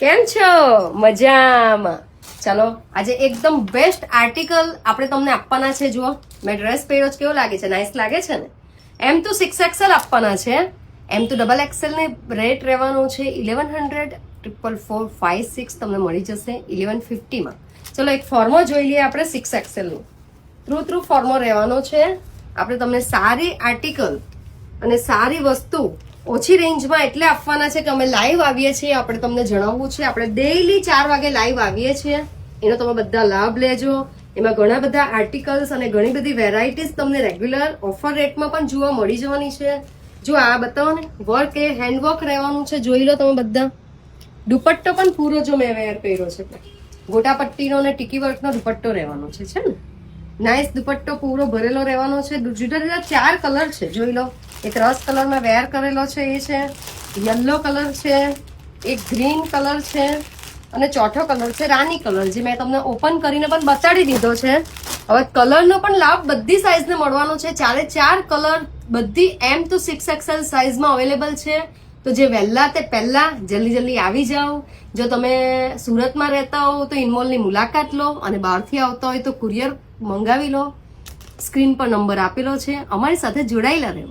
કેમ છો? મજામાં. ચાલો આજે એકદમ બેસ્ટ આર્ટિકલ આપણે તમને આપવાના છે. જુઓ મેં ડ્રેસ પહેર્યો છે, કેવો લાગે છે? નાઇસ લાગે છે ને? એમ તો 6XL આપવાના છે. એમ તો XXL ને રેટ રહેવાનો છે 1100, 44456 તમને મળી જશે 1150 માં. ચલો એક ફોર્મો જોઈ લઈએ આપણે 6XL નું. થ્રુ ફોર્મો રહેવાનો છે. આપણે તમને સારી આર્ટિકલ અને સારી વસ્તુ ઓછી રેન્જમાં એટલે આપવાના છે કે અમે લાઈવ આવીએ છીએ. આપણે તમને જણાવવું છે, આપણે ડેઈલી 4 વાગે લાઈવ આવીએ છીએ. એનો તમે બધા લાભ લેજો. એમાં ઘણા બધા આર્ટિકલ્સ અને ઘણી બધી વેરાયટીઝ તમને રેગ્યુલર ઓફર રેટમાં પણ જોવા મળી જવાની છે. જો આ બતાવો ને, વર્ક એ હેન્ડવર્ક રહેવાનું છે. જોઈ લો તમે બધા. દુપટ્ટો પણ પૂરો જો મેં વેર કર્યો છે, ગોટા પટ્ટીનો અને ટીકી વર્કનો દુપટ્ટો રહેવાનો છે ને. નાઇસ દુપટ્ટો પૂરો ભરેલો રહેવાનો છે. જુદા જુદા 4 કલર છે. જોઈ લો, એક રસ કલર માં વેર કરેલો છે, એ છે યલો કલર છે, એક ગ્રીન કલર છે અને ચોથો કલર છે રાની કલર, જે મેં તમને ઓપન કરીને પણ બતાડી દીધો છે. હવે કલરનો પણ લાભ બધી સાઈઝને મળવાનો છે. 4 કલર બધી M to 6XL સાઈઝમાં અવેલેબલ છે. તો જે વહેલા તે પહેલા જલ્દી આવી જાઓ. જો તમે સુરતમાં રહેતા હો તો ઇનમોલની મુલાકાત લો, અને બહારથી આવતા હોય તો કુરિયર મંગાવી લો. સ્ક્રીન પર નંબર આપેલો છે. અમારી સાથે જોડાયેલા રહો.